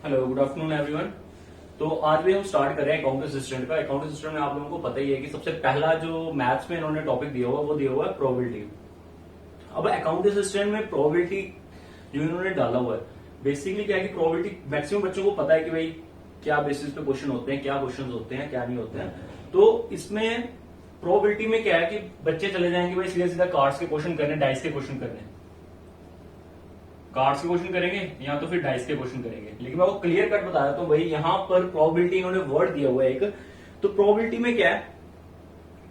Hello, good afternoon everyone. तो आज भी हम स्टार्ट कर रहे हैं अकाउंट असिस्टेंट का। अकाउंट असिस्टेंट में आप लोगों को पता ही है कि सबसे पहला जो मैथ्स में इन्होंने टॉपिक दिया हुआ वो दिया हुआ है प्रोबेबिलिटी। अब अकाउंट असिस्टेंट में प्रोबेबिलिटी जो इन्होंने डाला हुआ है, बेसिकली क्या है कि प्रोबेबिलिटी मैक्सिमम बच्चों को पता है कि भाई क्या बेसिस पे क्वेश्चन होते हैं, क्या क्वेश्चन होते हैं, क्या नहीं होते हैं। तो इसमें प्रोबेबिलिटी में क्या है कि बच्चे चले जाएंगे भाई सीधा सीधा कार्ड्स के क्वेश्चन करने, डाइस के क्वेश्चन करने, कार्ड्स के क्वेश्चन करेंगे या तो फिर डाइस के क्वेश्चन करेंगे। लेकिन मैं वो क्लियर कट बताया तो भाई यहाँ पर प्रोबेबिलिटी इन्होंने वर्ड दिया हुआ है एक। तो प्रोबेबिलिटी में क्या है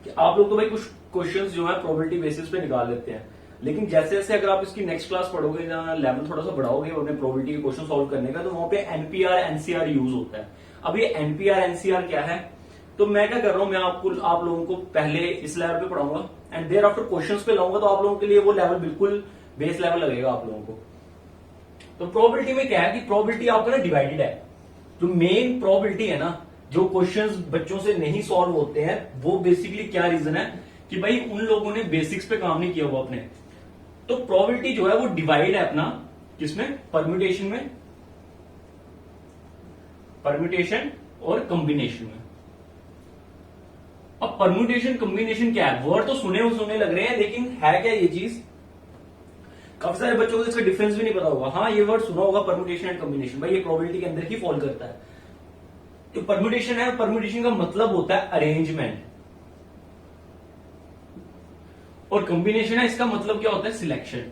कि आप लोग तो भाई कुछ क्वेश्चंस जो है प्रोबेबिलिटी बेसिस पे निकाल लेते हैं, लेकिन जैसे जैसे अगर आप इसकी नेक्स्ट क्लास पढ़ोगे या लेवल थोड़ा सा बढ़ाओगे अपने प्रोबेबिलिटी के क्वेश्चन सॉल्व करने का, तो वहां पे एनपीआर एनसीआर यूज होता है। अब ये एनपीआर एनसीआर क्या है, तो मैं क्या कर रहा हूं, मैं आप लोगों को पहले इस लेवल पे पढ़ाऊंगा एंड देयर आफ्टर क्वेश्चंस पे लाऊंगा, तो आप लोगों के लिए वो लेवल बिल्कुल बेस लेवल लगेगा आप लोगों को। तो प्रोबेबिलिटी में क्या है कि प्रोबेबिलिटी आपका ना डिवाइडेड है। जो मेन प्रोबेबिलिटी है ना, जो क्वेश्चंस बच्चों से नहीं सॉल्व होते हैं, वो बेसिकली क्या रीजन है कि भाई उन लोगों ने बेसिक्स पे काम नहीं किया हुआ अपने। तो प्रोबेबिलिटी जो है वो डिवाइड है अपना किसमें, परम्यूटेशन में, परम्यूटेशन और कॉम्बिनेशन में। अब परम्यूटेशन कॉम्बिनेशन क्या है, वर्ड तो सुने लग रहे हैं, लेकिन है क्या ये चीज, काफी सारे बच्चों को इसका डिफरेंस भी नहीं पता होगा। हाँ, ये वर्ड सुना होगा परम्यूटेशन एंड कॉम्बिनेशन, भाई ये प्रोबेबिलिटी के अंदर ही फॉल करता है। तो परम्यूटेशन है, परम्यूटेशन का मतलब होता है अरेंजमेंट, और कॉम्बिनेशन है, इसका मतलब क्या होता है, सिलेक्शन।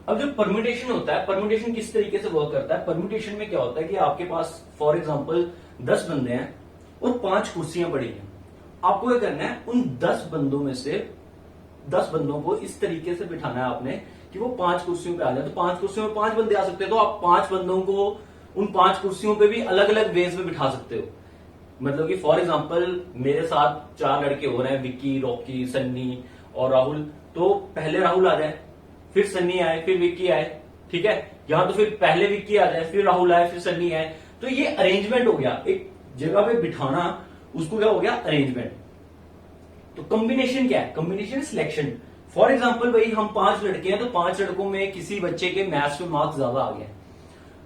अब जो परम्यूटेशन होता है, परम्यूटेशन किस तरीके से वर्क करता है, परम्यूटेशन में क्या होता है कि आपके पास फॉर एग्जांपल 10 बंदे हैं और 5 कुर्सियां पड़ी हैं। आपको क्या करना है, उन 10 बंदों में से 10 बंदों को इस तरीके से बिठाना है आपने कि वो 5 कुर्सियों पे आ जाए। तो 5 कुर्सियों में 5 बंदे आ सकते हैं, तो आप 5 बंदों को उन 5 कुर्सियों पे भी अलग अलग वेज में बिठा सकते हो। मतलब कि फॉर एग्जांपल मेरे साथ 4 लड़के हो रहे हैं, विक्की, रॉकी, सन्नी और राहुल। तो पहले राहुल आ जाए, फिर सन्नी आए, फिर विक्की आए, ठीक है। यहां तो फिर पहले विक्की आ जाए, फिर राहुल आए, फिर सन्नी आए। तो ये अरेंजमेंट हो गया, एक जगह पे बिठाना, उसको क्या हो गया, अरेंजमेंट। तो कॉम्बिनेशन क्या है, कॉम्बिनेशन सिलेक्शन। फॉर एग्जाम्पल भाई हम 5 लड़के हैं, तो 5 लड़कों में किसी बच्चे के मैथ्स में मार्क्स ज्यादा आ गए,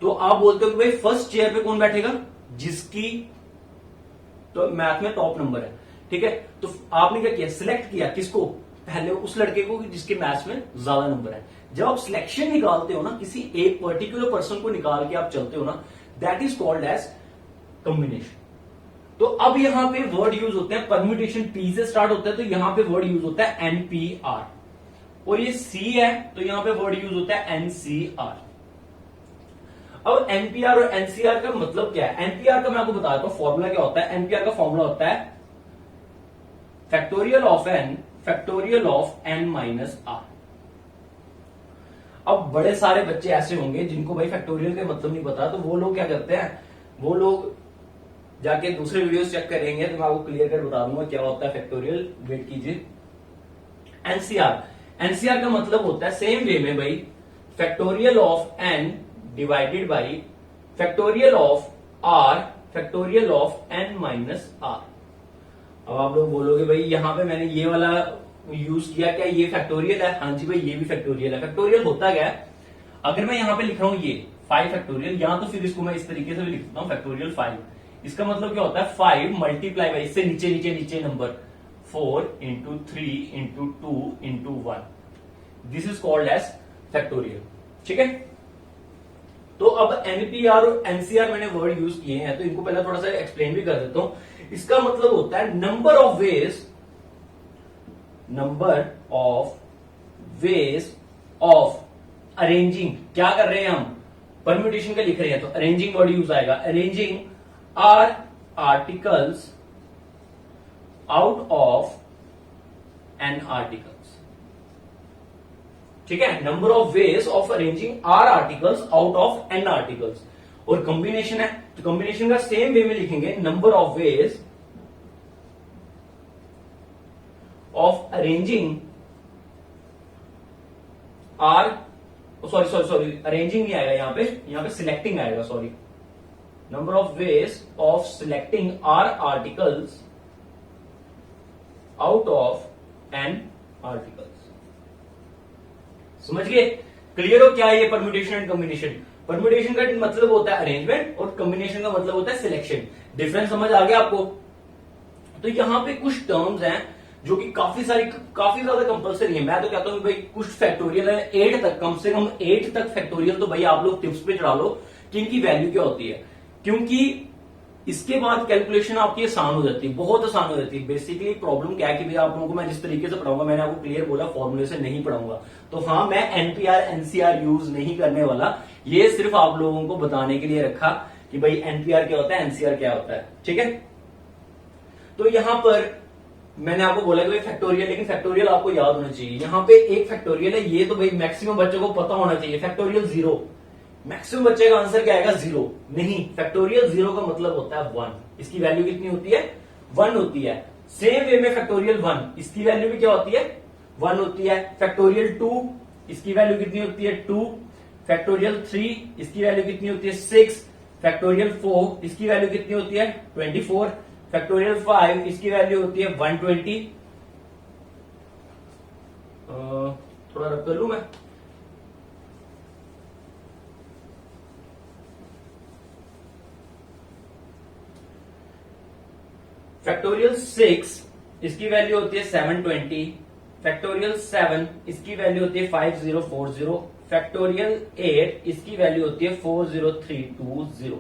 तो आप बोलते हो कि भाई फर्स्ट चेयर पे कौन बैठेगा, जिसकी तो मैथ में टॉप नंबर है, ठीक है। तो आपने क्या किया, सिलेक्ट किया किसको, पहले उस लड़के को जिसके मैथ्स में ज्यादा नंबर है। जब आप सिलेक्शन निकालते हो ना, किसी एक पर्टिकुलर पर्सन को निकाल के आप चलते हो ना, that is called as combination. तो अब यहां पे वर्ड यूज होते हैं, परम्यूटेशन पी से स्टार्ट होता है, तो यहां पे वर्ड यूज होता है एनपीआर, और ये सी है तो यहां पे वर्ड यूज होता है एनसीआर। अब एनपीआर और एनसीआर का मतलब क्या है, एनपीआर का मैं आपको बता देता हूं फॉर्मूला क्या होता है। एनपीआर का फॉर्मूला होता है factorial of n, factorial of n minus r. अब बड़े सारे बच्चे ऐसे होंगे जिनको भाई फैक्टोरियल के मतलब नहीं पता, तो वो लोग क्या करते हैं, वो लोग जाके दूसरे वीडियोस चेक करेंगे, तो मैं आपको क्लियर कर बता दूंगा क्या होता है फैक्टोरियल। वेट कीजिए। एनसीआर, एनसीआर का मतलब होता है सेम वे में भाई factorial of n divided by factorial of r, factorial of n minus r. अब आप लोग बोलोगे भाई यहां पे मैंने ये वाला यूज किया, क्या ये फैक्टोरियल है, हाँ जी भाई ये भी फैक्टोरियल है। फैक्टोरियल होता क्या है, अगर मैं यहां पे लिख रहा हूं ये 5 फैक्टोरियल, या तो फिर इसको मैं इस तरीके से भी लिख सकता हूं फैक्टोरियल 5। इसका मतलब क्या होता है, 5 मल्टीप्लाई बाई, इससे नीचे नीचे नीचे number 4 into 3 into 2 into 1, this is called as factorial, ठीक है। तो अब एनपीआर और एनसीआर मैंने वर्ड यूज किए हैं, तो इनको पहले थोड़ा सा एक्सप्लेन भी कर देता हूं। इसका मतलब होता है number of veg, number of ways of arranging. क्या कर रहे हैं हम, परम्यूटेशन का लिख रहे हैं, तो अरेंजिंग वर्ड यूज आएगा, arranging r articles out of n articles, ठीक है। Number of ways of arranging r articles out of n articles. और कॉम्बिनेशन है, तो कॉम्बिनेशन का सेम वे में लिखेंगे, number of ways of arranging r, sorry arranging नहीं आएगा यहां पे सिलेक्टिंग आएगा, sorry. Number of ways of selecting r articles out of n articles, समझ गए। क्लियर हो क्या है ये परम्यूटेशन एंड कॉम्बिनेशन? परम्यूटेशन का मतलब होता है अरेंजमेंट और कॉम्बिनेशन का मतलब होता है सिलेक्शन। डिफरेंस समझ आ गया आपको? तो यहाँ पे कुछ टर्म्स हैं जो कि काफी ज्यादा कंपलसरी है। मैं तो कहता हूँ भाई कुछ फैक्टोरियल है 8 तक, कम से कम 8 तक फैक्टोरियल तो भाई आप लोग टिप्स पे चढ़ा लो कि इनकी वैल्यू क्या होती है, क्योंकि इसके बाद कैलकुलेशन आपकी आसान हो जाती है, बहुत आसान हो जाती है। बेसिकली प्रॉब्लम क्या है कि भाई आप लोगों को मैं जिस तरीके से पढ़ाऊंगा, मैंने आपको क्लियर बोला फॉर्मूले से नहीं पढ़ाऊंगा। तो हाँ, मैं एनपीआर एनसीआर यूज नहीं करने वाला, ये सिर्फ आप लोगों को बताने के लिए रखा कि भाई एनपीआर क्या होता है, एनसीआर क्या होता है, ठीक है। तो यहां पर मैंने आपको बोला कि भाई फैक्टोरियल, लेकिन फैक्टोरियल आपको याद होना चाहिए। यहां पे एक फैक्टोरियल है, ये तो भाई मैक्सिमम बच्चों को पता होना चाहिए। फैक्टोरियल 0, मैक्सिमम बच्चे का आंसर क्या आएगा? 0 नहीं, फैक्टोरियल 0 का मतलब होता है 1। इसकी वैल्यू कितनी होती है? 1 होती है। सेम वे में फैक्टोरियल 1, इसकी वैल्यू भी क्या होती है? 1 होती है। फैक्टोरियल 2, इसकी वैल्यू कितनी होती है? 2। फैक्टोरियल 3, इसकी वैल्यू कितनी होती है? 6। फैक्टोरियल 4, इसकी वैल्यू कितनी होती है? 24। फैक्टोरियल 5, इसकी वैल्यू होती है 120। थोड़ा रब कर लू मैं। फैक्टोरियल 6, इसकी वैल्यू होती है 720। फैक्टोरियल 7, इसकी वैल्यू होती है 5040। फैक्टोरियल 8, इसकी वैल्यू होती है 40320।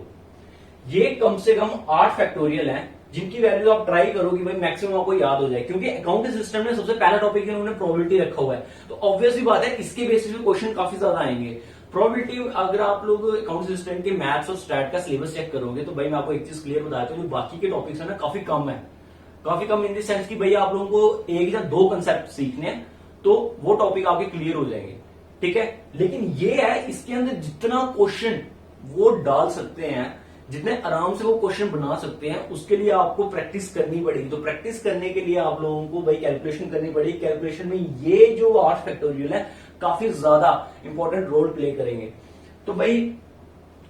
ये कम से कम 8 फैक्टोरियल हैं जिनकी वैल्यू आप ट्राई करो कि भाई मैक्सिमम आपको याद हो जाए, क्योंकि अकाउंटिंग सिस्टम में सबसे पहला टॉपिक इन्होंने प्रोबेबिलिटी रखा हुआ है। तो ऑब्वियसली बात है इसके बेसिस पे क्वेश्चन काफी ज्यादा आएंगे। प्रोबेबिलिटी, अगर आप लोग अकाउंटिंग सिस्टम के मैथ्स और स्टैट का सिलेबस चेक करोगे तो भाई मैं आपको एक चीज क्लियर बताता हूँ, जो बाकी के टॉपिक्स है ना काफी कम है। काफी कम इन द सेंस कि भाई आप लोगों को 1 या 2 कंसेप्ट सीखने हैं तो वो टॉपिक आपके क्लियर हो जाएंगे, ठीक है। लेकिन ये है, इसके अंदर जितना क्वेश्चन वो डाल सकते हैं, जितने आराम से वो क्वेश्चन बना सकते हैं, उसके लिए आपको प्रैक्टिस करनी पड़ेगी। तो प्रैक्टिस करने के लिए आप लोगों को भाई कैलकुलेशन करनी पड़ेगी। कैलकुलेशन में ये जो 8 फैक्टोरियल है काफी ज्यादा इंपॉर्टेंट रोल प्ले करेंगे। तो भाई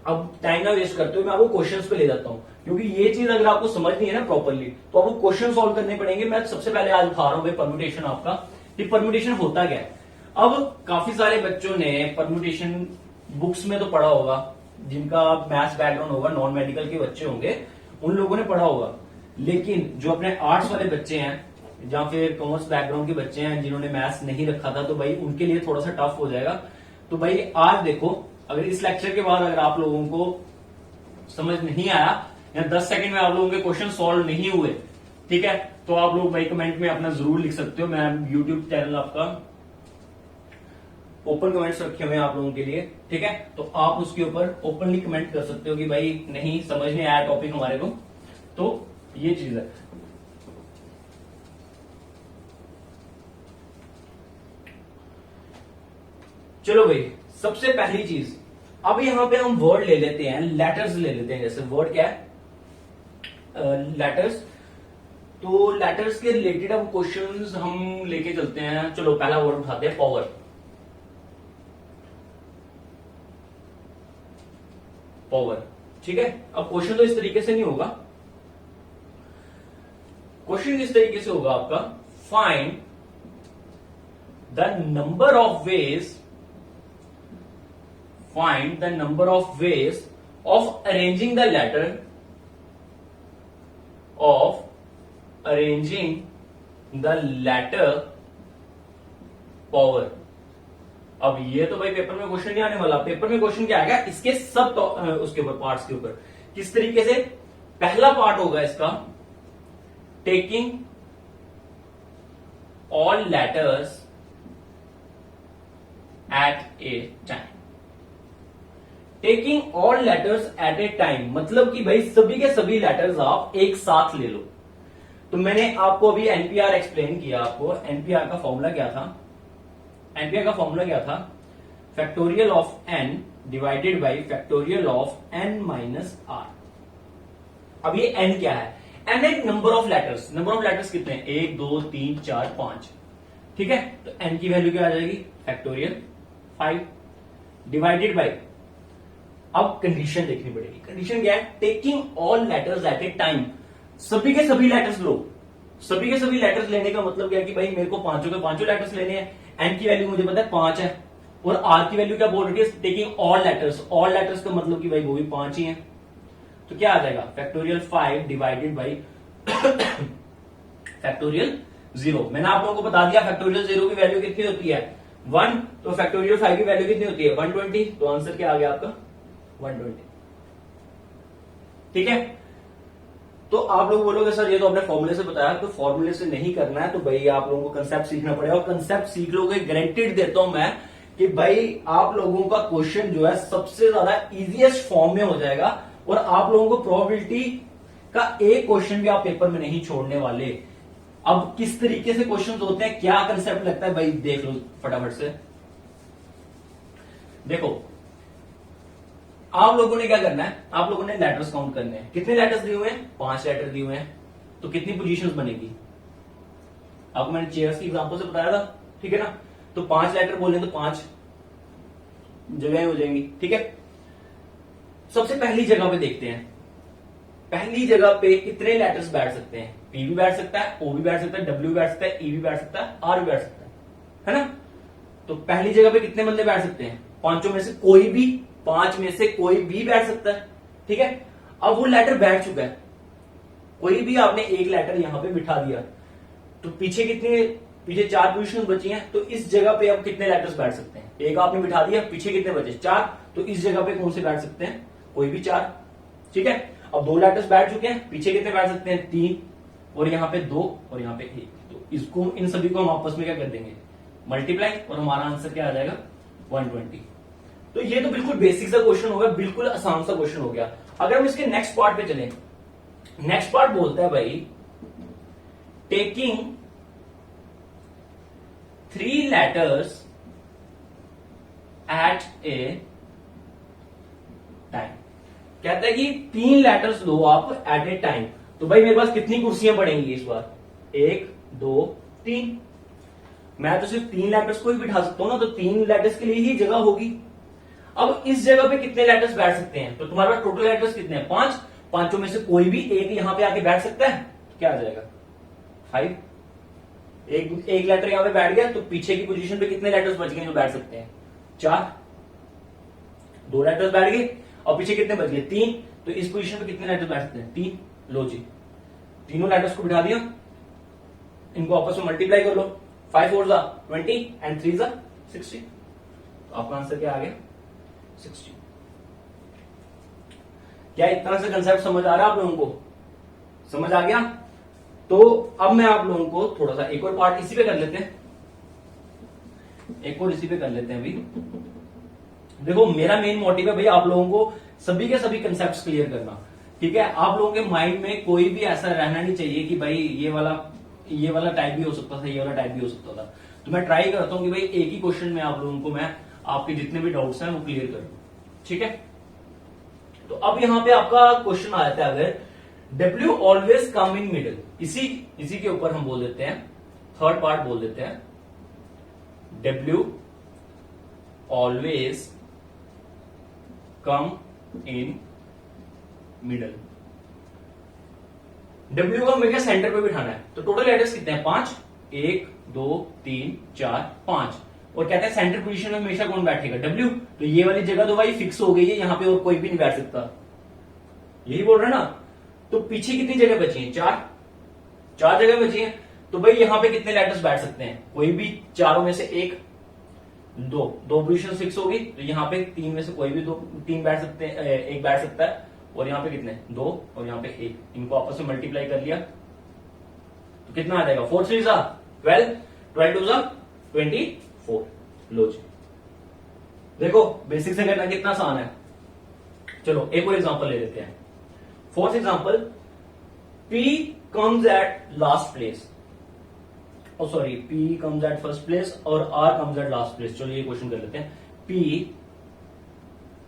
अब टाइम ना वेस्ट करते हुए मैं आपको क्वेश्चंस पे ले जाता हूं, क्योंकि ये चीज अगर आपको समझनी है ना प्रॉपरली तो आपको क्वेश्चन सॉल्व करने पड़ेंगे। मैं सबसे पहले आज उठा रहा हूं भाई परम्यूटेशन आपका, कि परम्यूटेशन होता क्या है। अब काफी सारे बच्चों ने परम्यूटेशन बुक्स में तो पढ़ा होगा, जिनका मैथ्स बैकग्राउंड होगा, नॉन मेडिकल के बच्चे होंगे, उन लोगों ने पढ़ा होगा। लेकिन जो अपने आर्ट्स वाले बच्चे हैं या फिर कॉमर्स बैकग्राउंड के बच्चे हैं जिन्होंने मैथ्स नहीं रखा था, तो भाई उनके लिए थोड़ा सा टफ हो जाएगा। तो भाई आज देखो, अगर इस लेक्चर के बाद अगर आप लोगों को समझ नहीं आया या 10 सेकंड में आप लोगों के क्वेश्चन सॉल्व नहीं हुए, ठीक है, तो आप लोग भाई कमेंट में अपना जरूर लिख सकते हो। मैं यूट्यूब चैनल आपका ओपन कमेंट्स रखे हुए हैं आप लोगों के लिए, ठीक है। तो आप उसके ऊपर ओपनली कमेंट कर सकते हो कि भाई नहीं समझ नहीं आया टॉपिक हमारे को। तो ये चीज है। चलो भाई, सबसे पहली चीज, अब यहां पे हम वर्ड ले लेते हैं, लेटर्स ले लेते हैं। जैसे वर्ड क्या है? लेटर्स। तो लेटर्स के रिलेटेड अब क्वेश्चंस हम लेके चलते हैं। चलो पहला वर्ड उठाते हैं, पावर। पावर, ठीक है। अब क्वेश्चन तो इस तरीके से नहीं होगा, क्वेश्चन इस तरीके से होगा आपका, find the number of veg, find the number of ways of arranging the letter power। अब ये तो भाई पेपर में क्वेश्चन नहीं आने वाला। पेपर में क्वेश्चन क्या आएगा? इसके सब उसके ऊपर, पार्ट्स के ऊपर। किस तरीके से? पहला पार्ट होगा इसका, taking all letters eight a time. Taking all letters eight a time मतलब कि भाई सभी के सभी लेटर्स आप एक साथ ले लो। तो मैंने आपको अभी एनपीआर एक्सप्लेन किया। आपको एनपीआर का फॉर्मूला क्या था? एनपीआर का फॉर्मूला क्या था? Factorial of n divided by factorial of n minus r. अब ये एन क्या है? एन एक number of letters. Number of letters कितने हैं? 1 2 3 4 5, ठीक है। तो एन की वैल्यू क्या आ जाएगी? फैक्टोरियल 5 डिवाइडेड बाई, अब कंडीशन देखनी पड़ेगी। कंडीशन क्या है? Taking all letters eight a time. सभी के सभी लेटर्स लो। सभी के सभी लेटर्स लेने का मतलब क्या है कि भाई मेरे को पांचों के पांचों लेटर्स लेने हैं। एन की वैल्यू मुझे पता है 5 है, और आर की वैल्यू क्या बोल रही है, taking all letters, all letters का मतलब कि भाई वो भी 5 ही है, तो क्या आ जाएगा फैक्टोरियल 5 डिवाइडेड बाई फैक्टोरियल 0। मैंने आप लोगों को बता दिया फैक्टोरियल 0 की वैल्यू कितनी होती है 1, तो फैक्टोरियल 5 की वैल्यू कितनी होती है 120, तो आंसर क्या आ गया आपका 120। ठीक है, तो आप लोग बोलोगे सर ये तो आपने फॉर्मूले से बताया, तो फॉर्मूले से नहीं करना है, तो भाई आप लोगों को कंसेप्ट सीखना पड़ेगा, और कंसेप्ट सीख लोगे गारंटेड देता हूं मैं कि भाई आप लोगों का क्वेश्चन जो है सबसे ज्यादा इजीएस्ट फॉर्म में हो जाएगा, और आप लोगों को प्रोबेबिलिटी का एक क्वेश्चन भी आप पेपर में नहीं छोड़ने वाले। अब किस तरीके से क्वेश्चन होते हैं, क्या कंसेप्ट लगता है भाई, देख लो फटाफट से। देखो आप लोगों ने क्या करना है, आप लोगों ने लेटर्स काउंट करने हैं, कितने लेटर्स दिए हुए हैं 5 लेटर दिए हुए हैं, तो कितनी पोजीशंस बनेगी, आपको मैंने चेयर्स की एग्जांपल से बताया था, ठीक है ना, तो 5 लेटर बोले तो 5 जगह हो जाएंगी। ठीक है, सबसे पहली जगह पे देखते हैं, पहली जगह पे कितने लेटर्स बैठ सकते हैं, पी भी बैठ सकता है, ओ भी बैठ सकता है, डब्ल्यू भी बैठ सकता है, ई भी बैठ सकता है, आर भी बैठ सकता है ना। तो पहली जगह पे कितने बंदे बैठ सकते हैं, पांचों में से कोई भी, 5 में से कोई भी बैठ सकता है। ठीक है, अब वो लेटर बैठ चुका है, कोई भी आपने एक लेटर यहां पे बिठा दिया, तो पीछे कितने, पीछे 4 पोजीशन बची हैं, तो इस जगह पे अब कितने लेटर्स बैठ सकते हैं, एक आपने बिठा दिया, पीछे कितने बचे 4, तो इस जगह पे कौन से बैठ सकते हैं, कोई भी 4। ठीक है, अब 2 लेटर्स बैठ चुके हैं, पीछे कितने बैठ सकते हैं 3, और यहां पे 2 और यहां पे 1, तो इसको इन सभी को हम आपस में क्या कर देंगे मल्टीप्लाई, और हमारा आंसर क्या आ जाएगा 120। तो ये तो बिल्कुल बेसिक सा क्वेश्चन हो गया, बिल्कुल आसान सा क्वेश्चन हो गया। अगर हम इसके नेक्स्ट पार्ट पे चलें, नेक्स्ट पार्ट बोलता है भाई taking 3 letters at a time, कहता है कि 3 लेटर्स लो आप एट ए टाइम, तो भाई मेरे पास कितनी कुर्सियां पड़ेंगी इस बार, 1 2 3, मैं तो सिर्फ 3 लेटर्स को ही बिठा सकता हूं ना, तो 3 लेटर्स के लिए ही जगह होगी। अब इस जगह पे कितने लेटर्स बैठ सकते हैं, तो तुम्हारे पास टोटल लेटर्स कितने हैं 5, पांचों में से कोई भी एक यहां पे आके बैठ सकता है, तो क्या आ जाएगा 5, एक लेटर यहां पे बैठ गया, तो पीछे की पोजीशन पे कितने लेटर्स बच गए जो बैठ सकते हैं 4, 2 लेटर्स बैठ गए, और पीछे कितने बच गए 3, तो इस पोजीशन पे कितने लेटर्स बैठ सकते हैं 3, लो जी तीनों लेटर्स को बिठा दिया, इनको आपस में मल्टीप्लाई कर लो, 5 4 20 एंड 3 60, तो आपका आंसर क्या आ गया 60। क्या इतना से कंसेप्ट समझ आ रहा है आप लोगों को, समझ आ गया। तो अब मैं आप लोगों को थोड़ा सा एक और पार्ट इसी पे कर लेते हैं, एक और इसी पे कर लेते हैं अभी। देखो मेरा मेन मोटिव है भाई आप लोगों को सभी के सभी कंसेप्ट क्लियर करना, ठीक है। आप लोगों के माइंड में कोई भी ऐसा रहना नहीं चाहिए कि भाई ये वाला टाइप भी हो सकता था, ये वाला टाइप भी हो सकता था, तो मैं ट्राई करता हूं कि भाई एक ही क्वेश्चन में आप लोगों को मैं आपके जितने भी डाउट्स हैं वो क्लियर करूं, ठीक है। तो अब यहां पे आपका क्वेश्चन आ जाता है, अगर W always come in middle, इसी के ऊपर हम बोल देते हैं, थर्ड पार्ट बोल देते हैं, W always come in middle. W को हमें क्या सेंटर पे बिठाना है, तो टोटल लेटर्स कितने हैं 5, 1 2 3 4 5, और कहते हैं सेंटर पोजीशन में हमेशा कौन बैठेगा W, तो ये वाली जगह तो भाई फिक्स हो गई है, यहां पे और कोई भी नहीं बैठ सकता, यही बोल रहे हैं ना। तो पीछे कितनी जगह बची है 4 जगह बची है, तो भाई यहां पे कितने लेटर्स बैठ सकते हैं, कोई भी चारों में से एक, दो पोजीशन फिक्स होगी, तो यहाँ पे 3 में से कोई भी 3 बैठ सकते हैं, एक बैठ सकता है, और यहाँ पे कितने 2 और यहाँ पे 1, इनको आपस में मल्टीप्लाई कर लिया तो कितना आ जाएगा 4 3 12, 12 2 24, लो जी। देखो बेसिक से करना कितना आसान है। चलो एक और एग्जांपल ले लेते हैं, fourth example, P comes at last place, sorry P comes at first place और R comes at last place। चलो ये क्वेश्चन कर लेते हैं, P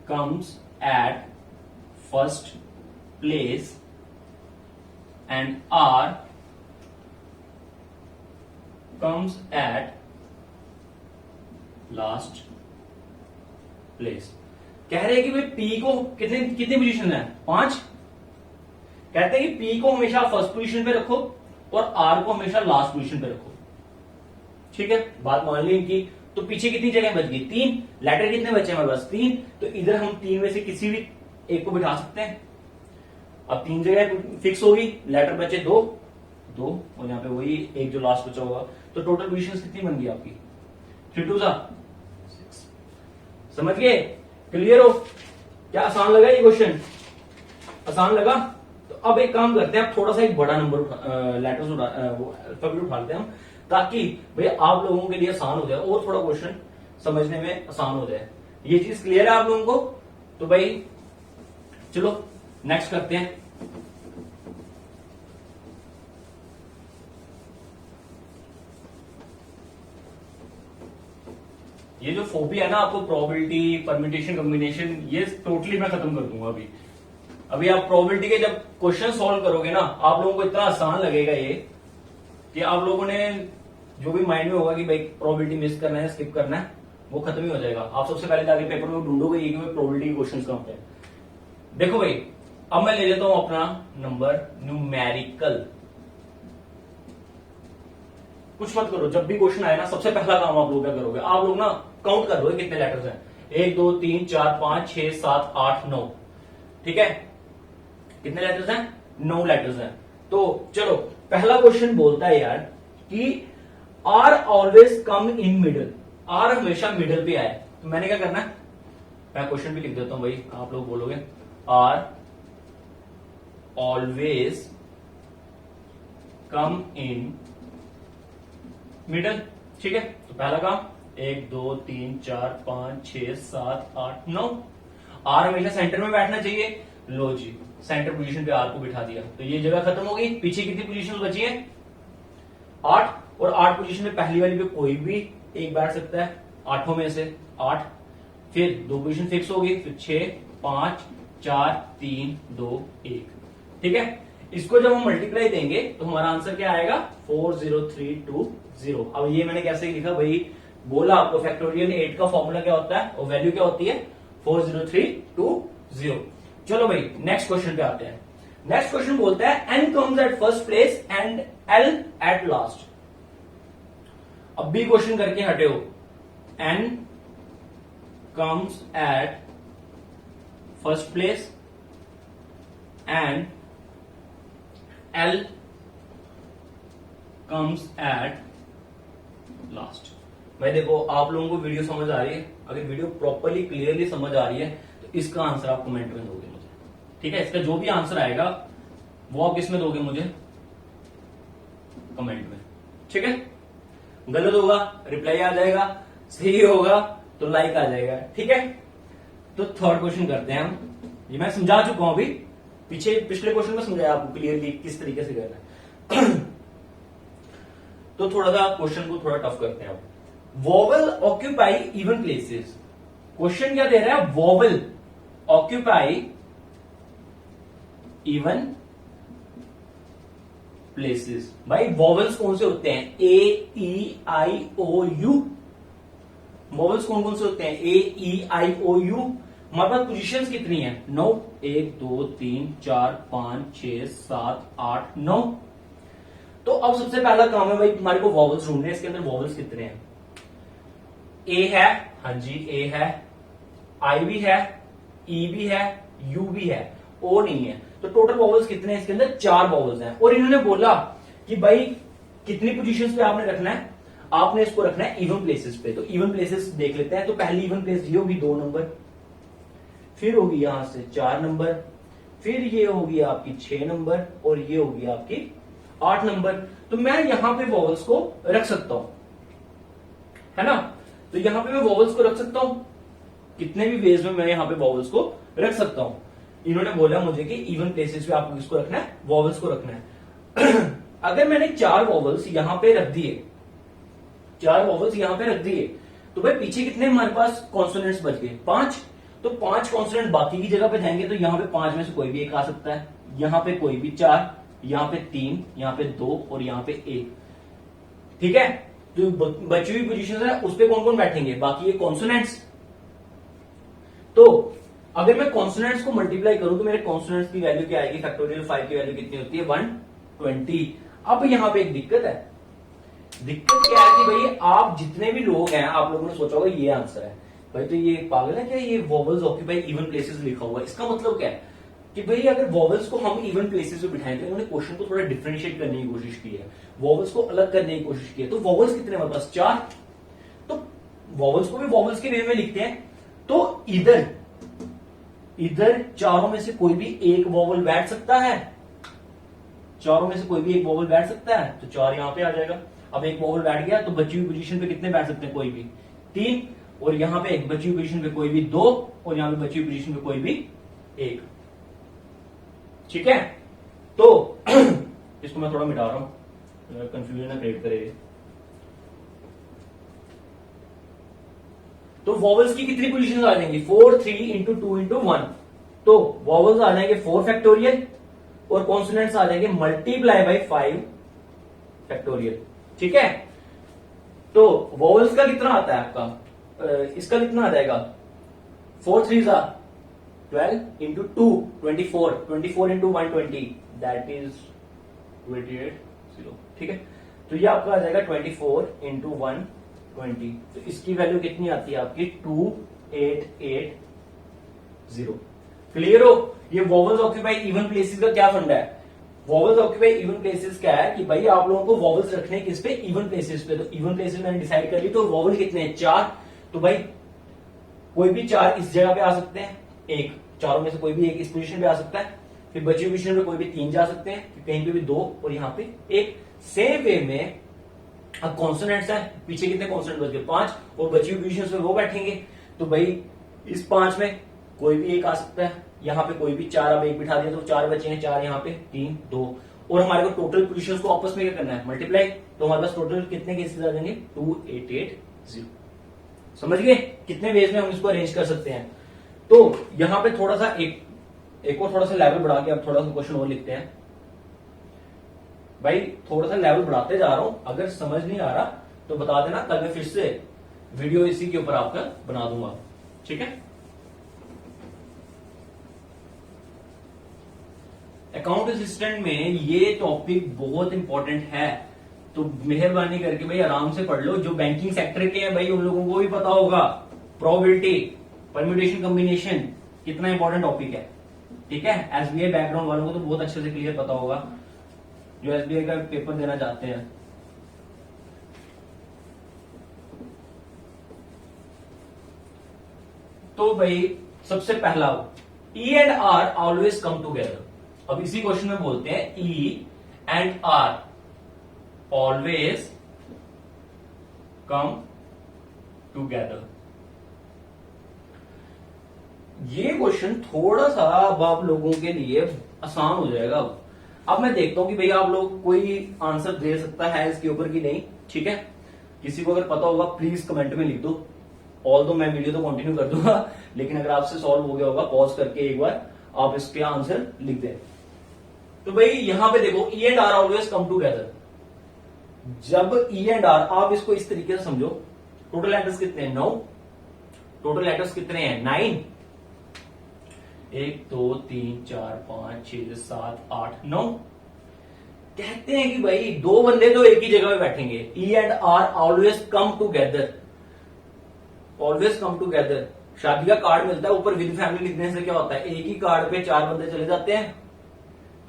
comes at first place and R comes at last place। कह रहे हैं कि भाई P को कितने पोजीशन है 5, कहते हैं कि P को हमेशा फर्स्ट पोजीशन पे रखो और R को हमेशा लास्ट पोजीशन पे रखो, ठीक है। बात मान ली कि तो पीछे कितनी जगह बच गई? 3। लेटर कितने बचे हमारे पास? 3। तो इधर हम 3 में से किसी भी एक को बिठा सकते हैं। अब 3 जगह फिक्स होगी, लेटर बचे 2 और यहाँ पे वही एक जो लास्ट बचा होगा। तो टोटल पोजीशंस कितनी बन गई आपकी? 3 2 6। समझ गए? क्लियर हो? क्या आसान लगा ये क्वेश्चन? आसान लगा? तो अब एक काम करते हैं, अब थोड़ा सा एक बड़ा नंबर लेटर्स अल्फाबेट उठा लेते हैं हम, ताकि भाई आप लोगों के लिए आसान हो जाए और थोड़ा क्वेश्चन समझने में आसान हो जाए। ये चीज क्लियर है आप लोगों को? तो भाई चलो नेक्स्ट करते हैं। ये जो फोबिया है ना आपको, प्रोबेबिलिटी, परम्यूटेशन, कॉम्बिनेशन, ये टोटली मैं खत्म कर दूंगा अभी आप प्रोबेबिलिटी के जब क्वेश्चन सॉल्व करोगे ना, आप लोगों को इतना आसान लगेगा ये कि आप लोगों ने जो भी माइंड में होगा कि भाई प्रोबेबिलिटी मिस करना है, स्किप करना है, वो खत्म ही हो जाएगा। आप सबसे पहले जाके पेपर में ढूंढोगे ये कि भाई प्रोबेबिलिटी के क्वेश्चन कहाँ पे है। देखो भाई, अब मैं ले लेता हूं अपना नंबर न्यूमेरिकल। कुछ मत करो, जब भी क्वेश्चन आए ना, सबसे पहला काम आप लोग क्या करोगे? आप लोग ना काउंट कर लो कितने लेटर्स हैं। 1 2 3 4 5 6 7 8 9। ठीक है, कितने लेटर्स हैं? 9 लेटर्स हैं। तो चलो, पहला क्वेश्चन बोलता है यार कि R always come in middle. आर हमेशा मिडल पे आए। तो मैंने क्या करना है, मैं क्वेश्चन भी लिख देता हूं भाई, आप लोग बोलोगे R always come in middle. ठीक है, तो पहला काम 1 2 3 4 5 6 7 8 9। आर हमेशा सेंटर में बैठना चाहिए। लो जी, सेंटर पोजीशन पे आर को बिठा दिया, तो ये जगह खत्म हो गई। पीछे कितनी पोजीशन बची है? 8। और 8 पोजीशन में पहली वाली पे कोई भी एक बैठ सकता है, 8 में से 8। फिर 2 पोजीशन फिक्स होगी, फिर 6 5 4 3 2 1। ठीक है, इसको जब हम मल्टीप्लाई देंगे तो हमारा आंसर क्या आएगा? 40320। अब ये मैंने कैसे लिखा भाई? बोला आपको फैक्टोरियल 8 का फॉर्मूला क्या होता है और वैल्यू क्या होती है? 40320। चलो भाई नेक्स्ट क्वेश्चन पे आते हैं। नेक्स्ट क्वेश्चन बोलता है N comes at first place and L at last. अब भी क्वेश्चन करके हटे हो। N comes at first place and L comes at last. भाई देखो, आप लोगों को वीडियो समझ आ रही है? अगर वीडियो प्रॉपरली क्लियरली समझ आ रही है तो इसका आंसर आप कमेंट में दोगे मुझे। ठीक है, इसका जो भी आंसर आएगा वो आप किसमें दोगे मुझे? कमेंट में। ठीक है, गलत होगा रिप्लाई आ जाएगा, सही होगा तो लाइक आ जाएगा। ठीक है, तो थर्ड क्वेश्चन करते हैं हम। ये मैं समझा चुका हूं अभी, पिछले क्वेश्चन में समझाया आपको क्लियरली किस तरीके से करना है। तो थोड़ा सा क्वेश्चन को थोड़ा टफ करते हैं अब। Vowel occupy even places. Question क्या दे रहा है? Vowel occupy even places. भाई वोवल्स कौन से होते हैं? ए ई आई ओ यू। वोवल्स कौन कौन से होते हैं? ए ई आई ओ यू। हमारे पास पोजीशंस कितनी है? 9। 1 2 3 4 5 6 7 8 9। तो अब सबसे पहला काम है भाई हमारे को वोवल्स ढूंढने हैं। इसके अंदर वोवल्स कितने हैं? ए है, हाँ जी ए है, आई भी है, ई भी है, यू भी है, ओ नहीं है। तो टोटल वोवल्स कितने हैं इसके अंदर? 4 वोवल्स हैं। और इन्होंने बोला कि भाई कितनी पोजीशंस पे आपने रखना है? आपने इसको रखना है इवन प्लेसेस पे। तो इवन प्लेसेस देख लेते हैं। तो पहली इवन प्लेस ये होगी 2 नंबर, फिर होगी यहां से 4 नंबर, फिर ये होगी आपकी 6 नंबर और ये होगी आपकी 8 नंबर। तो मैं यहां पे वोवल्स को रख सकता हूं, है ना? तो यहां पे मैं वोवल्स को रख सकता हूं, कितने भी वेज में मैं यहां पे वोवल्स को रख सकता हूं। इन्होंने बोला मुझे कि इवन प्लेसेस पे आपको किसको रखना है? वोवल्स को रखना है। अगर मैंने 4 वोवल्स यहां पे रख दिए, 4 वोवल्स यहां पे रख दिए, तो भाई पीछे कितने हमारे पास कॉन्सोनेंट्स बच गए? 5। तो 5 कॉन्सोनेंट बाकी की जगह पे जाएंगे, तो यहां पे 5 में से कोई भी एक आ सकता है। यहां पे कोई भी 4, यहां पे 3, यहां पे 2 और यहां पे 1। ठीक है, जो बची हुई पोजीशन है उस पे कौन कौन बैठेंगे? बाकी ये कॉन्सोनेंट्स। तो अगर मैं कॉन्सोनेंट्स को मल्टीप्लाई करूं तो मेरे कॉन्सोनेंट्स की वैल्यू क्या आएगी? फैक्टोरियल 5 की वैल्यू कितनी होती है? 120। अब यहां पे एक दिक्कत है, दिक्कत क्या है कि भाई आप जितने भी लोग हैं, आप लोगों ने सोचा होगा ये आंसर है भाई, तो ये पागल है क्या, ये वॉवल्स ऑक्यूपाई इवन प्लेसेस लिखा हुआ है, इसका मतलब क्या है कि भाई अगर वॉवल्स को हम इवन प्लेसेस पे बिठाएं तो इन्होंने क्वेश्चन को थोड़ा डिफरेंशिएट करने की कोशिश की है, वॉवल्स को अलग करने की कोशिश की है। तो वॉवल्स कितने हमारे पास, 4। तो वॉवल्स को भी वॉवल्स के वे में लिखते हैं, तो इधर चारों में से कोई भी एक वॉवल बैठ सकता है, चारों में से कोई भी एक वॉवल बैठ सकता है, तो 4 यहां पे आ जाएगा। अब एक वॉवल बैठ गया तो बची हुई पोजीशन पे कितने बैठ सकते हैं, कोई भी 3, और यहां पे एक बची हुई पोजीशन पे कोई भी 2, और यहां पे बची हुई पोजीशन पे कोई भी 1। ठीक है, तो इसको मैं थोड़ा मिटा रहा हूं, कंफ्यूजन ना क्रिएट करे। तो वॉवल्स की कितनी पोजीशन आ जाएंगी, 4, 3 इंटू 2 इंटू 1। तो वॉवल्स आ जाएंगे 4 फैक्टोरियल और कॉन्सोनेंट्स आ जाएंगे मल्टीप्लाई बाई 5 फैक्टोरियल। ठीक है, तो वॉवल्स का कितना आता है आपका, इसका कितना आ जाएगा, 4 3 12 इंटू 2 24, 24 इंटू 120, दैट इज 28 0। ठीक है, तो ये आपका आ जाएगा 24 इंटू 120, तो इसकी वैल्यू कितनी आती है आपकी 2880। क्लियर हो, ये वॉवल्स ऑक्यूपाई इवन प्लेसेस का क्या फंडा है, वॉवल्स ऑक्यूपाई इवन प्लेसेस क्या है कि भाई आप लोगों को वॉवल्स रखने किस पे, इवन प्लेसेस पे। तो इवन प्लेसेस मैंने डिसाइड कर ली, तो वॉवल कितने हैं, 4। तो भाई कोई भी 4 इस जगह पे आ सकते हैं, एक चारों में से कोई भी एक इस पोजीशन पे आ सकता है, फिर बची हुई पोजीशन पे कोई भी 3 जा सकते हैं, फिर कहीं पे भी 2 और यहाँ पे 1। सेम वे में अब कॉन्सोनेंट्स है, पीछे कितने कॉन्सोनेंट बच गए, 5, और बची हुई पोजीशन पे वो बैठेंगे। तो भाई इस 5 में कोई भी एक आ सकता है, यहाँ पे कोई भी 4, अब एक बिठा दिया तो 4 बचे हैं, 4 यहाँ पे 3 2, और हमारे को टोटल पोजीशंस को आपस में क्या करना है, मल्टीप्लाई। तो हमारे पास टोटल कितने केसेस आ जाएंगे, 2880। समझ गए कितने वेज में हम इसको अरेंज कर सकते हैं। तो यहां पे थोड़ा सा एक और थोड़ा सा लेवल बढ़ा के अब थोड़ा सा क्वेश्चन और लिखते हैं। भाई थोड़ा सा लेवल बढ़ाते जा रहा हूं, अगर समझ नहीं आ रहा तो बता देना, कल मैं फिर से वीडियो इसी के ऊपर आपका बना दूंगा। ठीक है, अकाउंट असिस्टेंट में ये टॉपिक बहुत इंपॉर्टेंट है, तो मेहरबानी करके भाई आराम से पढ़ लो। जो बैंकिंग सेक्टर के हैं भाई उन लोगों को भी पता होगा प्रोबेबिलिटी, परम्यूटेशन, कॉम्बिनेशन कितना इंपॉर्टेंट टॉपिक है। ठीक है, एसबीआई बैकग्राउंड वालों को तो बहुत अच्छे से क्लियर पता होगा, जो एसबीआई का पेपर देना चाहते हैं। तो भाई सबसे पहला E and R always come together. अब इसी क्वेश्चन में बोलते हैं E and R always come together. ये क्वेश्चन थोड़ा सा अब आप लोगों के लिए आसान हो जाएगा। अब मैं देखता हूं कि भैया आप लोग कोई आंसर दे सकता है इसके ऊपर कि नहीं। ठीक है, किसी को अगर पता होगा प्लीज कमेंट में लिख दो, ऑल तो मैं वीडियो तो कंटिन्यू कर दूंगा, लेकिन अगर आपसे सॉल्व हो गया होगा पॉज करके एक बार आप इसके आंसर लिख दें। तो भाई यहां पे देखो E and R always come together. जब ई एंड आर, आप इसको इस तरीके से समझो, टोटल लेटर्स कितने हैं, 9, टोटल लेटर्स कितने हैं, 9, 1 2 3 4 5 6 7 8 9। कहते हैं कि भाई दो बंदे तो एक ही जगह पे बैठेंगे, E and R always come together, always come together. शादी का कार्ड मिलता है, ऊपर विद फैमिली लिखने से क्या होता है, एक ही कार्ड पे 4 बंदे चले जाते हैं।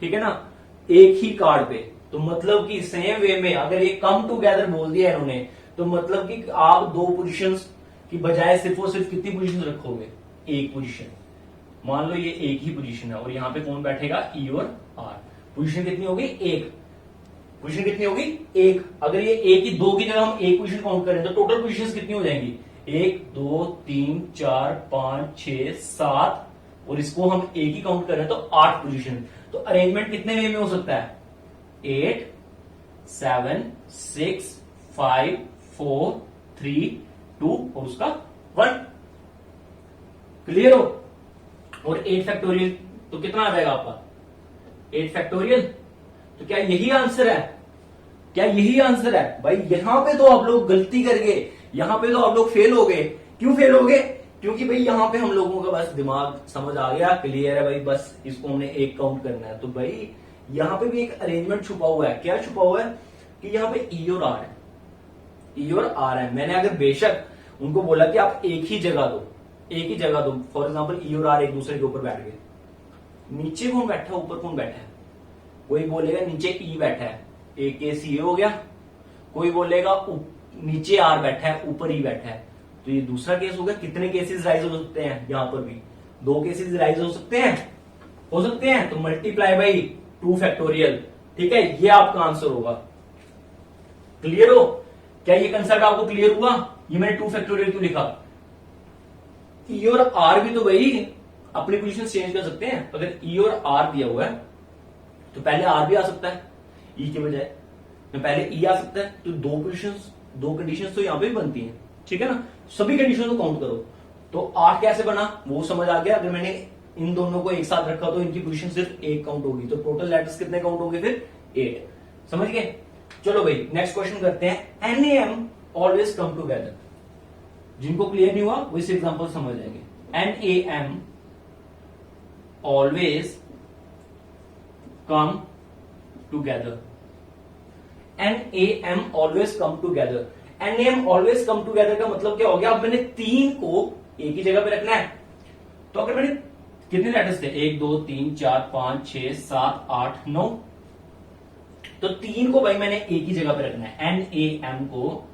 ठीक है ना, एक ही कार्ड पे। तो मतलब कि सेम वे में अगर ये कम टूगेदर बोल दिया इन्होंने, तो मतलब कि आप 2 पोजीशंस की बजाय सिर्फ और सिर्फ कितनी पोजीशन रखोगे, एक पोजीशन। मान लो ये एक ही पोजीशन है और यहां पे कौन बैठेगा, ई और आर। पोजीशन कितनी होगी, एक। पोजीशन कितनी होगी, एक। अगर ये एक ही 2 की जगह हम एक पोजीशन काउंट करें तो टोटल पोजीशन कितनी हो जाएंगी, 1 2 3 4 5 6 7, और इसको हम एक ही काउंट करें तो 8 पोजीशन। तो अरेंजमेंट कितने वे में हो सकता है, 8 7 6 5 4 3 2 और उसका 1। क्लियर हो। और 8 फैक्टोरियल तो कितना आ जाएगा आपका, 8 फैक्टोरियल। तो क्या यही आंसर है, क्या यही आंसर है? भाई यहां पे तो आप लोग गलती कर गए, यहां पे तो आप लोग फेल हो गए। क्यों फेल हो गए, क्योंकि भाई यहां पे हम लोगों का बस दिमाग समझ आ गया, क्लियर है भाई, बस इसको हमने एक काउंट करना है। तो भाई यहां पे भी एक अरेंजमेंट छुपा हुआ है। क्या छुपा हुआ है कि यहां पे ई और आर है, ई और आर है, मैंने अगर बेशक उनको बोला कि आप एक ही जगह दो, फॉर एग्जाम्पल ई और आर एक दूसरे के ऊपर बैठ गए, नीचे कौन बैठा है ऊपर कौन बैठा है, कोई बोलेगा नीचे ई बैठा है, ए के सी हो गया, कोई बोलेगा नीचे आर बैठा है ऊपर ई बैठा है, तो ये दूसरा केस हो गया। कितने केसेस राइज हो सकते हैं, यहां पर भी 2 केसेस राइज हो सकते हैं, तो मल्टीप्लाई बाई 2 फैक्टोरियल, ठीक है, ये आपका आंसर होगा। क्लियर हो, क्या ये कंसेप्ट आपको क्लियर हुआ? ये मैंने 2 फैक्टोरियल क्यों लिखा, ई और आर भी तो भाई अपनी पोजीशन चेंज कर सकते हैं। अगर ई और आर दिया हुआ है तो पहले आर भी आ सकता है ई के बजाय, पहले ई आ सकता है, तो 2 कंडीशंस तो यहां पे भी बनती हैं, ठीक है ना। सभी कंडीशन को काउंट करो, तो 8 कैसे बना वो समझ आ गया। अगर मैंने इन दोनों को एक साथ रखा तो इनकी पोजीशन सिर्फ 1 काउंट होगी, तो टोटल लेटर्स कितने काउंट होंगे फिर 8। समझ गए? चलो भाई नेक्स्ट क्वेश्चन करते हैं। NaM ऑलवेज कम टूगेदर, जिनको क्लियर नहीं हुआ वो इस एग्जांपल समझ जाएंगे। NaM always come together, NaM always come together. NaM always come together का मतलब क्या हो गया, अब मैंने 3 को एक ही जगह पे रखना है, तो अगर मैंने कितने लेटर्स थे 1 2 3 4 5 6 7 8 9, तो 3 को भाई मैंने एक ही जगह पे रखना है, NaM को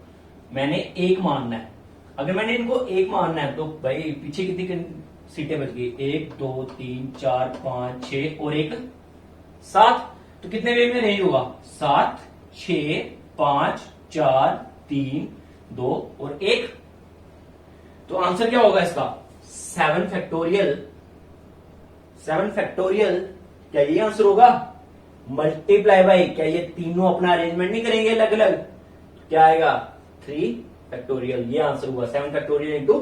मैंने 1 मानना है। अगर मैंने इनको 1 मानना है तो भाई पीछे कितनी सीटें बच गई, 1 2 3 4 5 6 और 1 7, तो कितने वे में रेंज होगा 7 6 5 4 3 2 और 1, तो आंसर क्या होगा इसका 7 फैक्टोरियल। 7 फैक्टोरियल, क्या ये आंसर होगा? मल्टीप्लाई बाई, क्या ये तीनों अपना अरेंजमेंट नहीं करेंगे अलग अलग, क्या आएगा 3 फैक्टोरियल, ये आंसर हुआ 7 फैक्टोरियल इंटू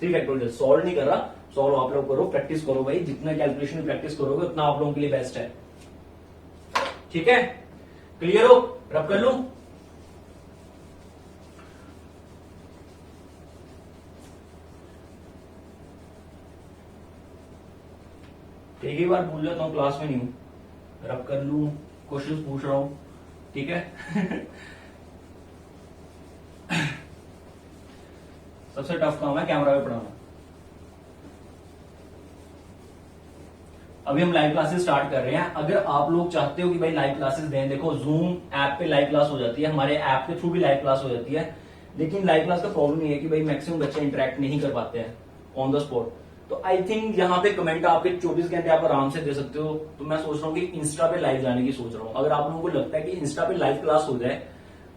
3 फैक्टोरियल। सॉल्व नहीं कर रहा, सॉल्व आप लोग करो, प्रैक्टिस करो भाई, जितना कैलकुलेशन में प्रैक्टिस करोगे उतना आप लोगों के लिए बेस्ट है, ठीक है। क्लियर हो, रब कर लूं? एक ही बार भूल जाता हूं, क्लास में नहीं हूं, रब कर लूं, क्वेश्चंस पूछ रहा हूं, ठीक है। सबसे टफ काम है कैमरा पे पढ़ाना। अभी हम लाइव क्लासेस स्टार्ट कर रहे हैं। अगर आप लोग चाहते हो कि भाई लाइव क्लासेस दें, देखो जूम ऐप पे लाइव क्लास हो जाती है, हमारे ऐप के थ्रू भी लाइव क्लास हो जाती है, लेकिन लाइव क्लास का प्रॉब्लम ये है कि भाई मैक्सिमम बच्चे इंटरेक्ट नहीं कर पाते हैं ऑन द स्पॉट। तो आई थिंक यहाँ पे कमेंट आपके 24 घंटे आप आराम से दे सकते हो, तो मैं सोच रहा हूँ कि इंस्टा पे लाइव जाने की सोच रहा हूँ। अगर आप लोगों को लगता है कि इंस्टा पे लाइव क्लास हो जाए,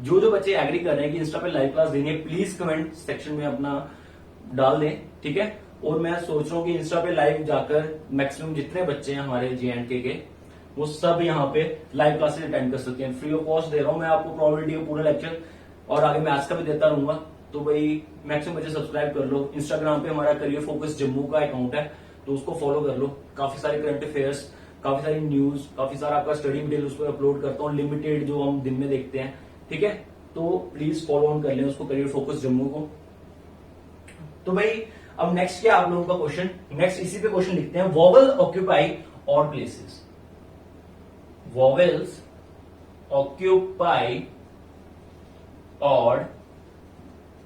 जो बच्चे एग्री कर रहे हैं कि इंस्टा पे लाइव क्लास देनी है, प्लीज कमेंट सेक्शन में अपना डाल दें, ठीक है। और मैं सोच रहा हूँ कि इंस्टा पे लाइव जाकर मैक्सिमम जितने बच्चे हैं हमारे JNK के, वो सब यहाँ पे लाइव क्लासेस अटेंड कर सकते हैं। फ्री ऑफ कॉस्ट दे रहा हूँ मैं आपको प्रोबेबिलिटी का पूरा लेक्चर, और आगे मैथ्स का भी देता रहूंगा। तो भाई मैक्सिमम बच्चे सब्सक्राइब कर लो। इंस्टाग्राम पे हमारा करियर फोकस जम्मू का अकाउंट है, तो उसको फॉलो कर लो। काफी सारे करंट अफेयर्स, काफी सारी न्यूज, काफी सारा आपका स्टडी मटेरियल उस पर अपलोड करता हूँ, लिमिटेड जो हम दिन में देखते हैं, ठीक है। तो प्लीज फॉलो ऑन कर लें उसको, करियर फोकस जम्मू को। तो भाई अब नेक्स्ट क्या आप लोगों का क्वेश्चन, नेक्स्ट इसी पे क्वेश्चन लिखते हैं। Vowel occupy odd places, vowels occupy odd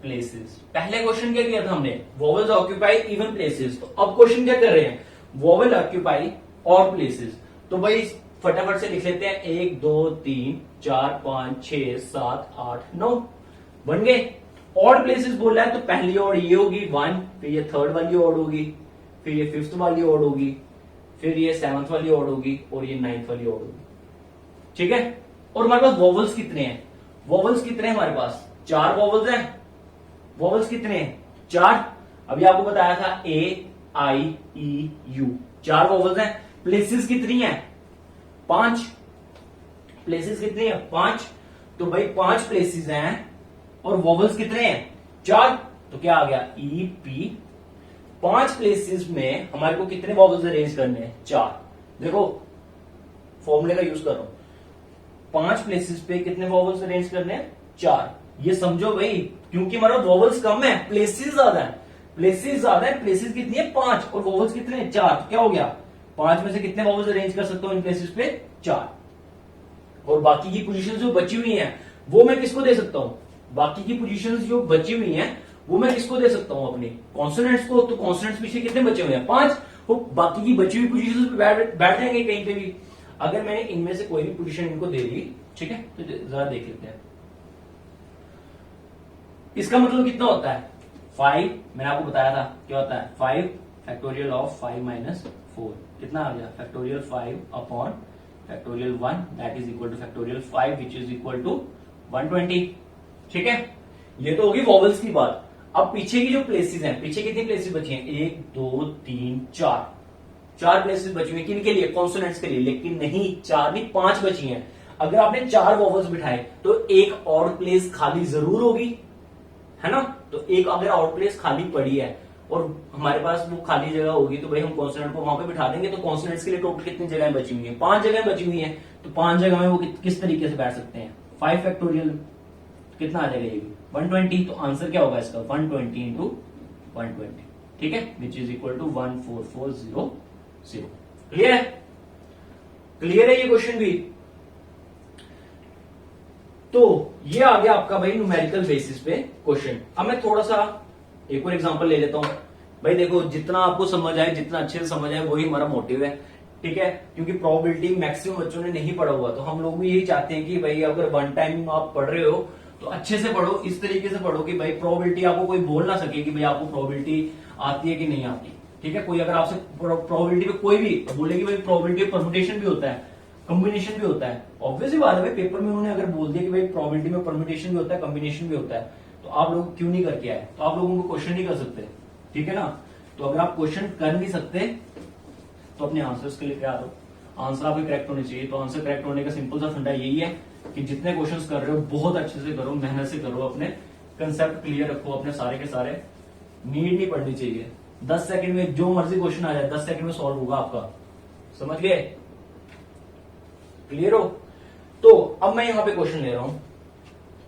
places. पहले क्वेश्चन क्या किया था हमने, वॉवेल्स ऑक्यूपाई इवन प्लेसेस। तो अब क्वेश्चन क्या कर रहे हैं, वॉवेल ऑक्यूपाई ऑड प्लेसेस। तो भाई फटाफट से लिख लेते हैं, 1 2 3 4 5 6 7 8 9 बन गए। ऑड प्लेसेस बोला है तो पहली ऑड ये होगी 1, फिर ये थर्ड वाली ऑड होगी, फिर ये फिफ्थ वाली ऑड होगी, फिर ये 7th वाली ऑड होगी, और ये 9th वाली ऑड होगी, ठीक है। और हमारे पास वॉवल्स कितने हैं, वॉवल्स कितने हैं हमारे पास, 4 वॉवल्स हैं। वॉवल्स कितने हैं, 4। अभी आपको बताया था AIEU, 4 वॉवल्स हैं। प्लेसेस कितनी है, 5। प्लेसेस कितनी है, 5। तो भाई 5 प्लेसेस हैं, और वॉवल्स कितने हैं, 4। तो क्या आ गया, EP। 5 प्लेसेस में हमारे को कितने वॉवल्स अरेंज करने हैं, 4। देखो फॉर्मूले का यूज कर रहा हूं, 5 प्लेसेस पे कितने वॉवल्स अरेंज करने हैं, 4। ये समझो भाई, क्योंकि हमारा वॉवल्स कम है, प्लेसेस ज्यादा है। प्लेसेस ज्यादा है, प्लेसेस कितनी है, 5, और वॉवल्स कितने हैं, 4। तो क्या हो गया, 5 में से कितने वॉवल्स अरेंज कर सकता हूं इन प्लेसेस पे, 4। और बाकी की पोजीशन जो बची हुई है वो मैं किसको दे सकता हूं, बाकी की पोजीशंस जो बची हुई हैं वो मैं किसको दे सकता हूं, अपनी कॉन्सोनेंट्स को। तो कॉन्सोनेंट्स पीछे कितने बचे हुए हैं, 5। वो बाकी की बची हुई पोजीशंस पे बैठ जाएंगे कहीं पे भी। अगर मैंने इनमें से कोई भी पोजीशन इनको दे दी, ठीक है, तो जरा देख लेते हैं। इसका मतलब कितना होता है, 5। मैंने आपको बताया था क्या होता है, 5 फैक्टोरियल ऑफ 5 माइनस 4 कितना आ गया, factorial 5 upon factorial 1 that is equal to factorial 5 which is equal to 120। ठीक है, ये तो होगी वॉवल्स की बात। अब पीछे की जो प्लेसेस हैं, पीछे कितनी प्लेसेस बची हैं, 1 2 3 4 प्लेसेस बची हुई। किन के लिए, कॉन्सोनेंट्स के लिए। लेकिन नहीं, 4 नहीं 5 बची हैं। अगर आपने 4 वॉवल्स बिठाए तो एक और प्लेस खाली जरूर होगी, है ना। तो एक अगर और प्लेस खाली पड़ी है और हमारे पास वो खाली जगह होगी तो भाई हम कॉन्सोनेंट को वहां पे बिठा देंगे। तो कॉन्सोनेंट्स के लिए टोटल कितनी जगह बची हुई है, 5 जगह बची हुई है। तो 5 जगह में वो किस तरीके से बैठ सकते हैं, 5 फैक्टोरियल कितना आ जाएगा, ये भी 120। तो आंसर क्या होगा इसका, 120 इंटू 120, ठीक है, which is equal to 14400। Clear है, क्लियर है ये क्वेश्चन भी। तो ये आ गया आपका भाई न्यूमेरिकल बेसिस पे क्वेश्चन। अब मैं थोड़ा सा एक और एग्जांपल ले लेता हूं। भाई देखो, जितना आपको समझ आए, जितना अच्छे से समझ आए, वही हमारा मोटिव है, ठीक है। क्योंकि प्रोबेबिलिटी मैक्सिमम बच्चों ने नहीं पढ़ा हुआ, तो हम लोग भी यही चाहते हैं कि भाई अगर वन टाइम आप पढ़ रहे हो तो अच्छे से पढ़ो, इस तरीके से पढ़ो कि भाई प्रोबेबिलिटी आपको कोई बोल ना सके कि भाई आपको प्रोबेबिलिटी आती है कि नहीं आती। ठीक है, कोई अगर आपसे प्रोबेबिलिटी पे कोई भी बोलेगी भाई प्रोबेबिलिटी परमुटेशन भी होता है, कॉम्बिनेशन भी होता है, ऑब्वियसली बात है भाई, पेपर में उन्होंने अगर बोल दिया कि भाई प्रोबेबिलिटी में परमुटेशन भी होता है, कॉम्बिनेशन भी होता है, तो आप लोग क्यों नहीं करके आए, तो आप लोगों को क्वेश्चन नहीं कर सकते, ठीक है ना। तो अगर आप क्वेश्चन कर नहीं सकते तो अपने आंसर्स के लिए तैयार हो, आंसर आपके करेक्ट होने चाहिए। तो आंसर करेक्ट होने का सिंपल सा फंडा यही है कि जितने क्वेश्चंस कर रहे हो बहुत अच्छे से करो, मेहनत से करो, अपने कंसेप्ट क्लियर रखो, अपने सारे के सारे, नीड नहीं पड़नी चाहिए। 10 सेकंड में जो मर्जी क्वेश्चन आ जाए 10 सेकंड में सॉल्व होगा आपका, समझ गए, क्लियर हो। तो अब मैं यहां पे क्वेश्चन ले रहा हूं,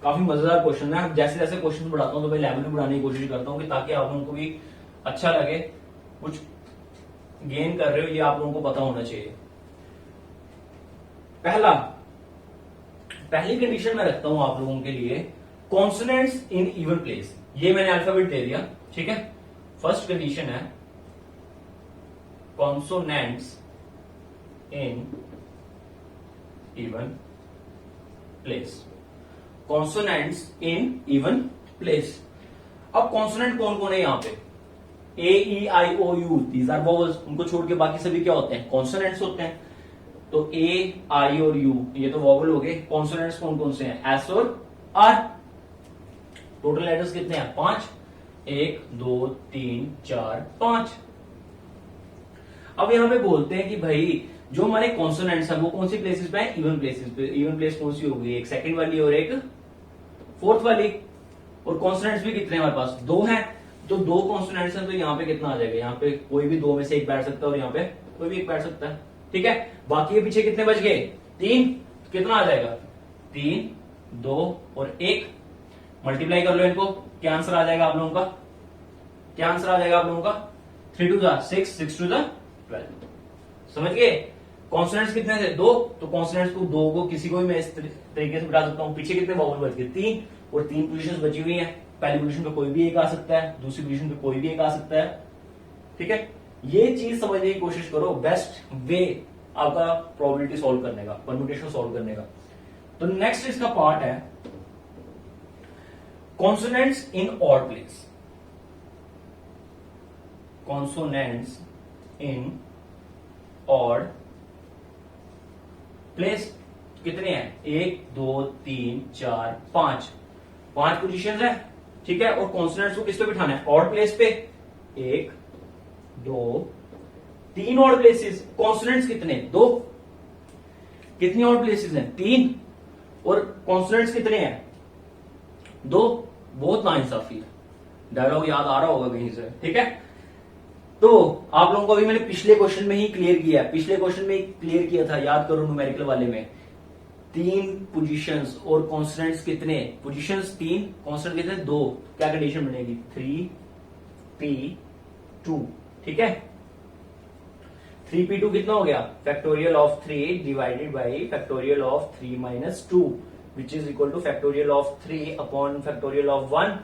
काफी मजेदार क्वेश्चन है। जैसे जैसे क्वेश्चन बढ़ाता हूं तो मैं लेवल भी बढ़ाने की कोशिश करता हूं कि ताकि आप लोगों को भी अच्छा लगे, कुछ गेन कर रहे हो ये आप लोगों को पता होना चाहिए। पहली कंडीशन मैं रखता हूं आप लोगों के लिए, कॉन्सोनेंट्स इन इवन प्लेस। ये मैंने अल्फाबेट दे दिया, ठीक है। फर्स्ट कंडीशन है consonants in even place, consonants in even place. अब कॉन्सोनेंट कौन कौन है यहां पे, ए ई आई ओ यू, दीज आर वोवल्स, उनको छोड़ के बाकी सभी क्या होते हैं, कॉन्सोनेंट्स होते हैं। तो ए आई और यू ये तो वोवल हो गए। कॉन्सोनेंट्स कौन कौन से हैं, एस और आर। टोटल लेटर्स कितने हैं, 5, 1 2 3 4 5। अब यहां पे बोलते हैं कि भाई जो हमारे कॉन्सोनेंट्स हैं वो कौन सी प्लेसेस पे हैं, इवन प्लेसेस पे। इवन प्लेस कौन सी होगी, एक सेकंड वाली और एक फोर्थ वाली। और कॉन्सोनेंट्स भी कितने हमारे पास, 2 हैं। तो 2 कॉन्सोनेंट्स हैं, तो यहाँ पे कितना आ जाएगा, यहाँ पे कोई भी 2 में से एक बैठ सकता है और यहाँ पे कोई भी एक बैठ सकता है, ठीक है। बाकी के पीछे कितने बच गए, 3, कितना आ जाएगा, 3 2 और 1। मल्टीप्लाई कर लो इनको, क्या आंसर आ जाएगा आप लोगों का, क्या आंसर आ जाएगा आप लोगों का, 3 2 6 6 2 12। समझ गए। कॉन्सोनेंट्स कितने थे, 2। तो कॉन्सोनेंट्स को 2 को किसी को भी मैं इस तरीके से बिठा सकता हूं। पीछे कितने वोवल बच गए, 3, और 3 पोजीशंस बची हुई हैं। पहली पोजीशन पे कोई भी एक आ सकता है, दूसरी पोजीशन पे कोई भी एक आ सकता है, ठीक है। ये चीज समझने की कोशिश करो, बेस्ट वे आपका प्रोबेबिलिटी सॉल्व करने का, परम्यूटेशन सॉल्व करने का। तो नेक्स्ट इसका पार्ट है कॉन्सोनेंट्स इन ऑड प्लेस। कॉन्सोनेंट्स इन ऑड प्लेस कितने हैं, 1 2 3 4 5 पोजीशंस है, ठीक है। और कॉन्सोनेंट्स को किस पे बिठाना है, ऑड प्लेस पे। 1 2 3 ऑड प्लेसेस। कॉन्सोनेंट्स कितने, 2। कितनी ऑड प्लेसेस हैं, 3। और कॉन्सोनेंट्स कितने हैं, 2। बहुत नाइंसाफी है, डायलॉग याद आ रहा होगा कहीं से, ठीक है। तो आप लोगों को अभी मैंने पिछले क्वेश्चन में ही क्लियर किया है, पिछले क्वेश्चन में ही क्लियर किया था, याद करो न्यूमेरिकल वाले में। 3 पोजीशंस और कॉन्स्टेंट्स कितने, पोजीशंस 3, कॉन्स्टेंट कितने, 2। क्या कंडीशन बनेगी, 3p2, ठीक है। 3p2 कितना हो गया, factorial of 3 divided by factorial of 3 - 2, which is equal to factorial of 3 upon factorial of 1।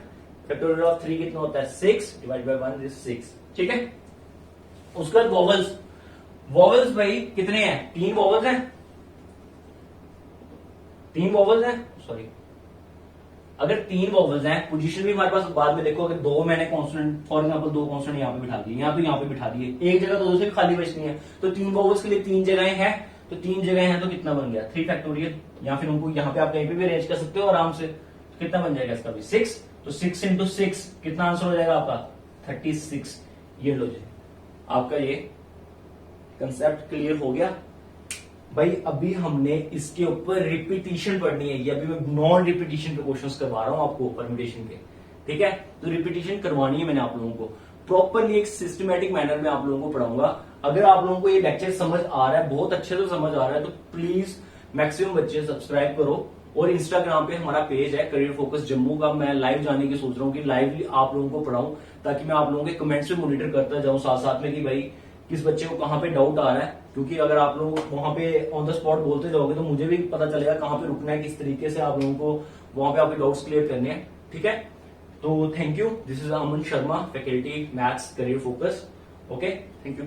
Factorial of 3 कितना होता है 6 डिवाइड बाय 1 इज 6। ठीक है, उसके बाद वॉवल्स। वॉवल्स भाई कितने हैं, 3 वॉवल्स हैं, 3 वॉवल्स हैं, सॉरी अगर 3 वॉवल्स हैं, पोजीशन भी हमारे पास बाद में देखो, अगर 2 मैंने कॉन्स्टेंट फॉर एग्जांपल 2 कॉन्स्टेंट यहां पे बिठा दिए, यहां पे बिठा दिए, एक जगह तो दूसरी भी खाली बचनी है, तो 3 वॉवल्स के लिए 3 जगहें हैं, तो 3 जगह हैं तो कितना बन गया 3 फैक्टोरियल, या फिर उनको यहां पे आप कहीं पे भी अरेंज कर सकते हो आराम से। तो कितना बन जाएगा इसका भी 6, तो 6 इंटू 6 कितना आंसर हो जाएगा आपका 36। ये लो जी, आपका ये कंसेप्ट क्लियर हो गया भाई। अभी हमने इसके ऊपर रिपीटिशन पढ़नी है, ये अभी मैं नॉन रिपीटिशन के क्वेश्चंस करवा रहा हूं आपको परम्यूटेशन के, ठीक है। तो रिपीटिशन करवानी है मैंने आप लोगों को प्रॉपरली एक सिस्टमैटिक मैनर में आप लोगों को पढ़ाऊंगा। अगर आप लोगों को ये लेक्चर समझ आ रहा है, बहुत अच्छे से समझ आ रहा है, तो प्लीज मैक्सिमम बच्चे सब्सक्राइब करो। और इंस्टाग्राम पे हमारा पेज है करियर फोकस जम्मू का, मैं लाइव जाने की सोच रहा हूँ कि लाइवली आप लोगों को पढ़ाऊं, ताकि मैं आप लोगों के कमेंट्स पे मॉनिटर करता जाऊं साथ साथ में कि भाई किस बच्चे को कहां पे डाउट आ रहा है। क्योंकि अगर आप लोग वहां पे ऑन द स्पॉट बोलते जाओगे तो मुझे भी पता चलेगा कहां पे रुकना है, किस तरीके से आप लोगों को वहां पे आपके डाउट्स क्लियर करने हैं, ठीक है। तो thank you, this is Aman Sharma, faculty maths career focus. Okay, thank you.